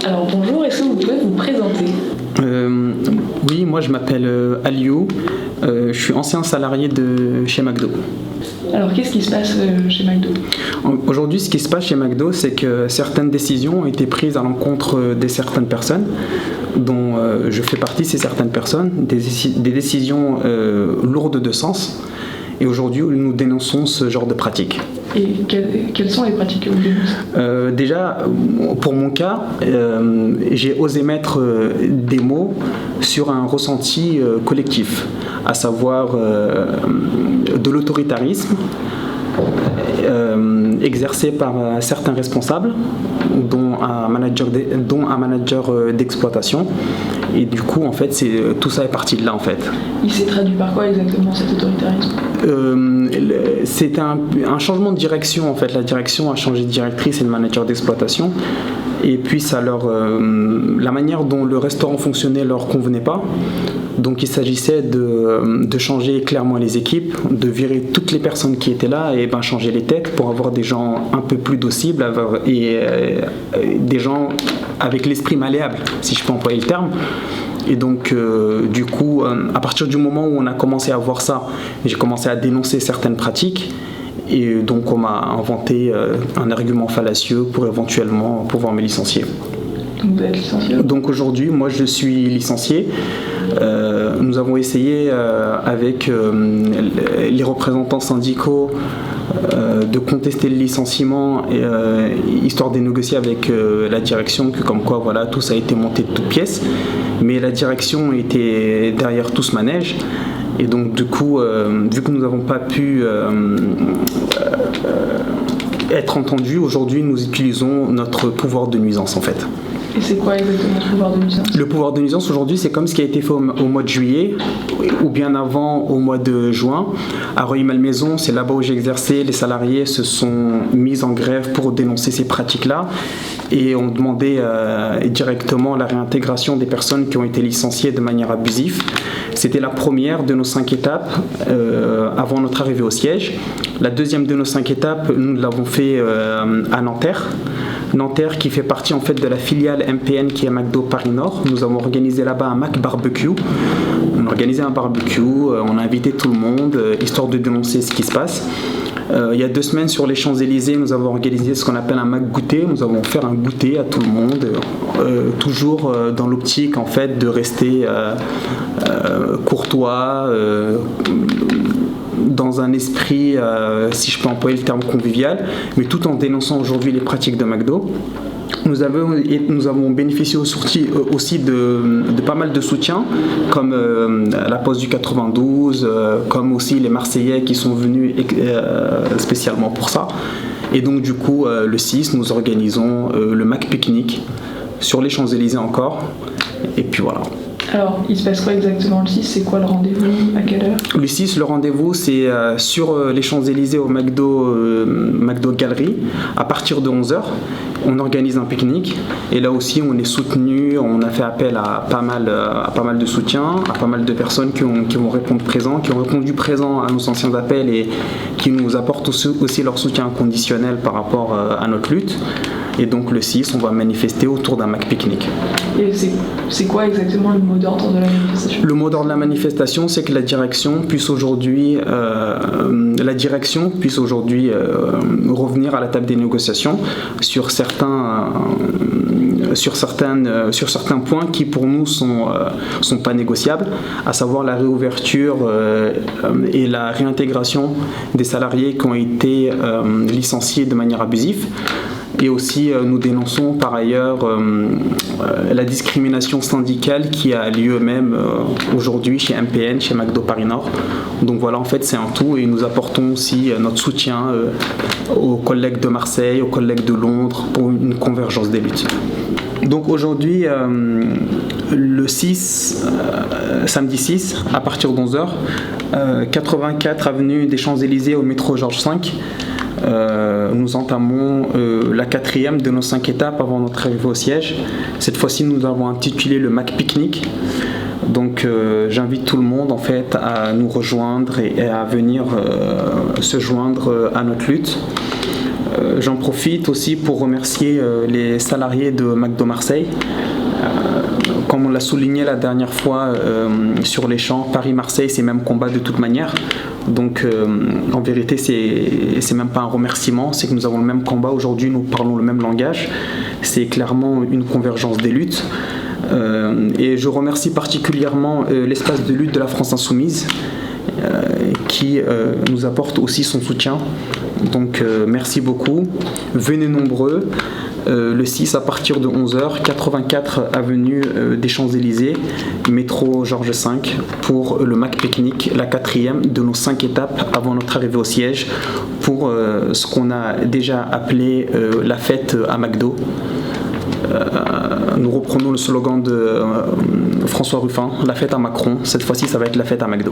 Alors bonjour, est-ce que vous pouvez vous présenter ? Oui, moi je m'appelle Aliou, je suis ancien salarié de chez McDo. Alors qu'est-ce qui se passe chez McDo ? Aujourd'hui, ce qui se passe chez McDo, c'est que certaines décisions ont été prises à l'encontre de certaines personnes, dont je fais partie, c'est certaines personnes, des décisions lourdes de sens. Et aujourd'hui, nous dénonçons ce genre de pratiques. Et quelles sont les pratiques que vous dénoncez ? Déjà, pour mon cas, j'ai osé mettre des mots sur un ressenti collectif, à savoir de l'autoritarisme exercé par certains responsables, dont un manager d'exploitation. Et du coup, en fait, tout ça est parti de là, en fait. Il s'est traduit par quoi exactement, cet autoritarisme ? C'est un changement de direction, en fait. La direction a changé de directrice et de manager d'exploitation. Et puis, la manière dont le restaurant fonctionnait leur convenait pas. Donc, il s'agissait de changer clairement les équipes, de virer toutes les personnes qui étaient là et changer les têtes pour avoir des gens un peu plus docibles et des gens avec l'esprit malléable, si je peux employer le terme. Et donc, du coup, à partir du moment où on a commencé à voir ça, j'ai commencé à dénoncer certaines pratiques. Et donc, on m'a inventé un argument fallacieux pour éventuellement pouvoir me licencier. Vous êtes licencié ? Donc aujourd'hui, moi, je suis licencié. Nous avons essayé avec les représentants syndicaux de contester le licenciement, histoire de négocier avec la direction, que comme quoi voilà, tout ça a été monté de toutes pièces. Mais la direction était derrière tout ce manège. Et donc du coup, vu que nous n'avons pas pu être entendus, aujourd'hui nous utilisons notre pouvoir de nuisance en fait. Et c'est quoi exactement le pouvoir de nuisance ? Le pouvoir de nuisance aujourd'hui, c'est comme ce qui a été fait au mois de juillet, ou bien avant au mois de juin. À Rueil-Malmaison, c'est là-bas où j'ai exercé, les salariés se sont mis en grève pour dénoncer ces pratiques-là et ont demandé directement la réintégration des personnes qui ont été licenciées de manière abusive. C'était la première de nos 5 étapes avant notre arrivée au siège. La deuxième de nos 5 étapes, nous l'avons fait à Nanterre. Nanterre qui fait partie en fait de la filiale MPN qui est McDo Paris Nord. Nous avons organisé là-bas un Mac Barbecue. On a organisé un barbecue, on a invité tout le monde, histoire de dénoncer ce qui se passe. Il y a 2 semaines sur les Champs-Élysées, nous avons organisé ce qu'on appelle un Mac Goûter. Nous avons fait un goûter à tout le monde, toujours dans l'optique en fait de rester courtois, dans un esprit, si je peux employer le terme convivial, mais tout en dénonçant aujourd'hui les pratiques de McDo. Nous avons bénéficié aussi de pas mal de soutien, comme la Poste du 92, comme aussi les Marseillais qui sont venus spécialement pour ça. Et donc du coup, le 6, nous organisons le Mac Picnic sur les Champs-Élysées encore. Et puis voilà. Alors, il se passe quoi exactement le 6 ? C'est quoi le rendez-vous ? À quelle heure ? Le 6, le rendez-vous, c'est sur les Champs-Élysées au McDo Galerie, à partir de 11h. On organise un pique-nique et là aussi on est soutenu, on a fait appel à pas mal de soutien, à pas mal de personnes qui vont répondre présent, qui ont répondu présent à nos anciens appels et qui nous apportent aussi leur soutien inconditionnel par rapport à notre lutte. Et donc le 6, on va manifester autour d'un Mac Picnic. Et c'est quoi exactement le mot d'ordre de la manifestation ? Le mot d'ordre de la manifestation, c'est que la direction puisse aujourd'hui revenir à la table des négociations sur certains points qui pour nous sont pas négociables, à savoir la réouverture et la réintégration des salariés qui ont été licenciés de manière abusive. Et aussi, nous dénonçons par ailleurs la discrimination syndicale qui a lieu même aujourd'hui chez MPN, chez McDo Paris Nord. Donc voilà, en fait, c'est un tout et nous apportons aussi notre soutien aux collègues de Marseille, aux collègues de Londres pour une convergence des luttes. Donc aujourd'hui, le 6, samedi 6, à partir de 11h, 84 avenue des Champs-Élysées au métro Georges V. Nous entamons la 4e de nos 5 étapes avant notre arrivée au siège. Cette fois-ci, nous avons intitulé le Mac Picnic. Donc j'invite tout le monde en fait à nous rejoindre et à venir se joindre à notre lutte. J'en profite aussi pour remercier les salariés de McDo Marseille. Comme on l'a souligné la dernière fois sur les champs, Paris-Marseille, c'est le même combat de toute manière. Donc en vérité, c'est même pas un remerciement, c'est que nous avons le même combat. Aujourd'hui, nous parlons le même langage. C'est clairement une convergence des luttes. Et je remercie particulièrement l'espace de lutte de la France Insoumise qui nous apporte aussi son soutien. Donc merci beaucoup. Venez nombreux. Le 6 à partir de 11h, 84 avenue des Champs-Élysées, métro Georges V, pour le MAC Picnic, la 4e de nos 5 étapes avant notre arrivée au siège, pour ce qu'on a déjà appelé la fête à McDo. Nous reprenons le slogan de François Ruffin, la fête à Macron. Cette fois-ci, ça va être la fête à McDo.